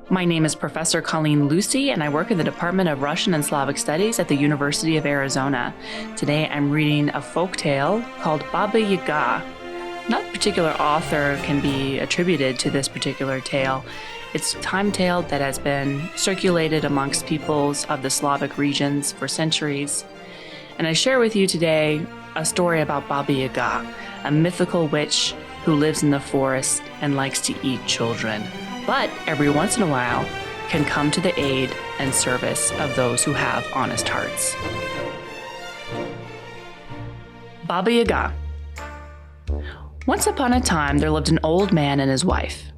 My name is Professor Colleen Lucey, and I work in the Department of Russian and Slavic Studies at the University of Arizona. Today I'm reading a folktale called Baba Yaga. Not a particular author can be attributed to this particular tale. It's a time tale that has been circulated amongst peoples of the Slavic regions for centuries. And I share with you today a story about Baba Yaga, a mythical witch who lives in the forest and likes to eat children, but every once in a while can come to the aid and service of those who have honest hearts. Baba Yaga. Once upon a time, there lived an old man and his wife.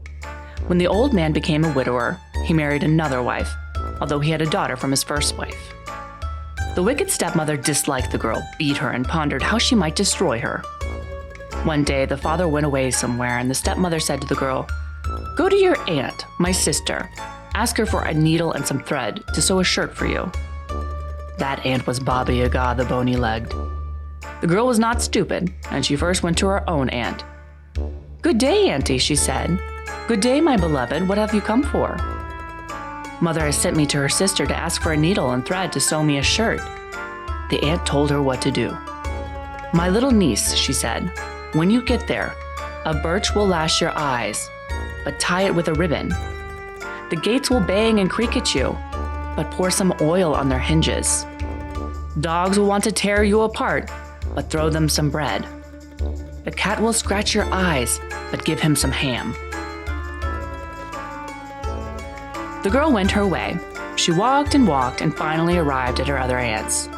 When the old man became a widower, he married another wife, although he had a daughter from his first wife. The wicked stepmother disliked the girl, beat her, and pondered how she might destroy her. One day, the father went away somewhere, and the stepmother said to the girl, "Go to your aunt, my sister. Ask her for a needle and some thread to sew a shirt for you." That aunt was Baba Yaga, the bony-legged. The girl was not stupid, and she first went to her own aunt. "Good day, auntie," she said. "Good day, my beloved. What have you come for?" "Mother has sent me to her sister to ask for a needle and thread to sew me a shirt." The aunt told her what to do. "My little niece," she said, "when you get there, a birch will lash your eyes, but tie it with a ribbon. The gates will bang and creak at you, but pour some oil on their hinges. Dogs will want to tear you apart, but throw them some bread. The cat will scratch your eyes, but give him some ham." The girl went her way. She walked and finally arrived at her other aunt's.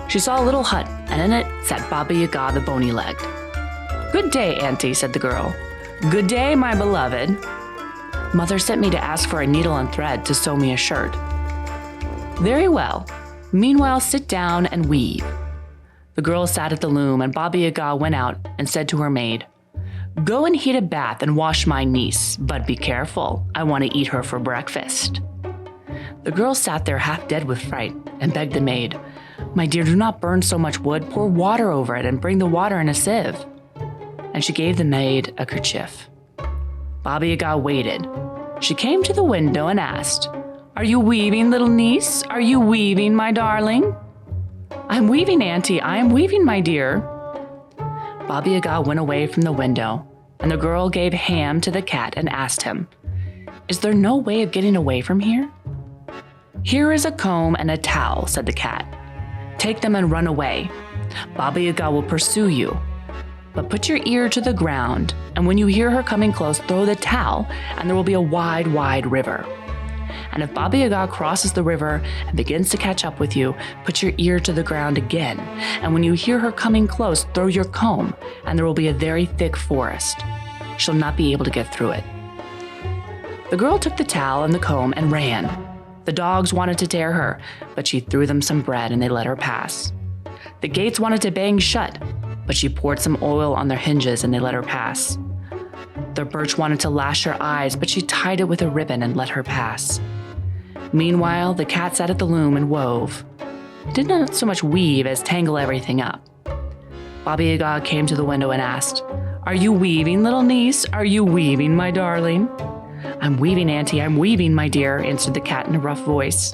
She saw a little hut, and in it sat Baba Yaga, the bony-legged. "Good day, auntie," said the girl. "Good day, my beloved. Mother sent me to ask for a needle and thread to sew me a shirt." "Very well. Meanwhile, sit down and weave." The girl sat at the loom, and Baba Yaga went out and said to her maid, "Go and heat a bath and wash my niece, but be careful. I want to eat her for breakfast." The girl sat there half dead with fright and begged the maid, "My dear, do not burn so much wood. Pour water over it and bring the water in a sieve." And she gave the maid a kerchief. Baba Yaga waited. She came to the window and asked, "Are you weaving, little niece? Are you weaving, my darling?" "I'm weaving, auntie. I am weaving, my dear." Baba Yaga went away from the window, and the girl gave ham to the cat and asked him, "Is there no way of getting away from here?" "Here is a comb and a towel," said the cat. "Take them and run away. Baba Yaga will pursue you. But put your ear to the ground, and when you hear her coming close, throw the towel, and there will be a wide, wide river. And if Baba Yaga crosses the river and begins to catch up with you, put your ear to the ground again, and when you hear her coming close, throw your comb, and there will be a very thick forest. She'll not be able to get through it." The girl took the towel and the comb and ran. The dogs wanted to tear her, but she threw them some bread and they let her pass. The gates wanted to bang shut, but she poured some oil on their hinges and they let her pass. The birch wanted to lash her eyes, but she tied it with a ribbon and let her pass. Meanwhile, the cat sat at the loom and wove. It did not so much weave as tangle everything up. Baba Yaga came to the window and asked, "Are you weaving, little niece? Are you weaving, my darling?" "I'm weaving, auntie. I'm weaving, my dear," answered the cat in a rough voice.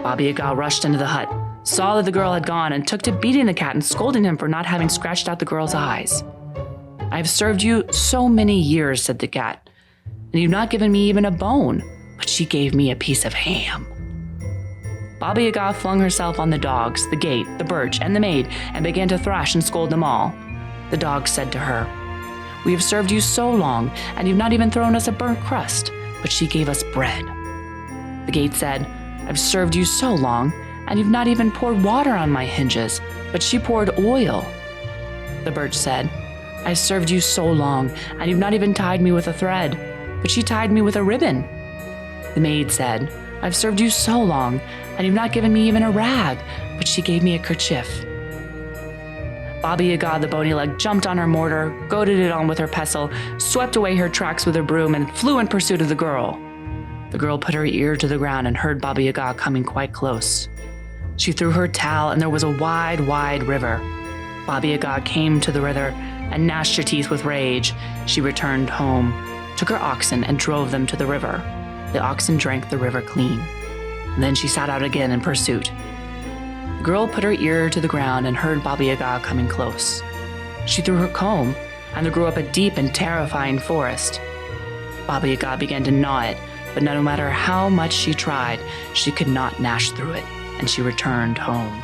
Baba Yaga rushed into the hut, saw that the girl had gone, and took to beating the cat and scolding him for not having scratched out the girl's eyes. "I have served you so many years," said the cat, "and you've not given me even a bone, but she gave me a piece of ham." Baba Yaga flung herself on the dogs, the gate, the birch, and the maid, and began to thrash and scold them all. The dogs said to her, "We have served you so long, and you've not even thrown us a burnt crust, but she gave us bread." The gate said, "I've served you so long, and you've not even poured water on my hinges, but she poured oil." The birch said, "I've served you so long, and you've not even tied me with a thread, but she tied me with a ribbon." The maid said, "I've served you so long, and you've not given me even a rag, but she gave me a kerchief." Baba Yaga, the bony-legged, jumped on her mortar, goaded it on with her pestle, swept away her tracks with her broom, and flew in pursuit of the girl. The girl put her ear to the ground and heard Baba Yaga coming quite close. She threw her towel, and there was a wide, wide river. Baba Yaga came to the river and gnashed her teeth with rage. She returned home, took her oxen, and drove them to the river. the oxen drank the river clean. And then she set out again in pursuit. The girl put her ear to the ground and heard Baba Yaga coming close. She threw her comb, and there grew up a deep and terrifying forest. Baba Yaga began to gnaw it, but no matter how much she tried, she could not gnash through it, and she returned home.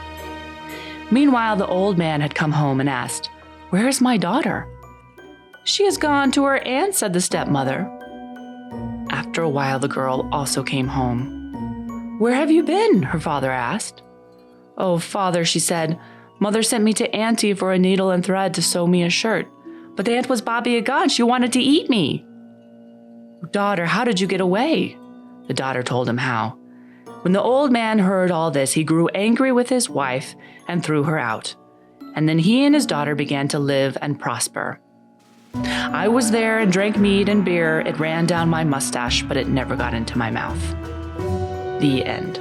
Meanwhile, the old man had come home and asked, "Where is my daughter?" "She has gone to her aunt," said the stepmother. After a while, the girl also came home. "Where have you been?" her father asked. "Oh, father," she said, "mother sent me to auntie for a needle and thread to sew me a shirt, but the aunt was Baba Yaga and she wanted to eat me." "Daughter, how did you get away?" The daughter told him how. When the old man heard all this, he grew angry with his wife and threw her out. And then he and his daughter began to live and prosper. "I was there and drank mead and beer. It ran down my mustache, but it never got into my mouth." The end.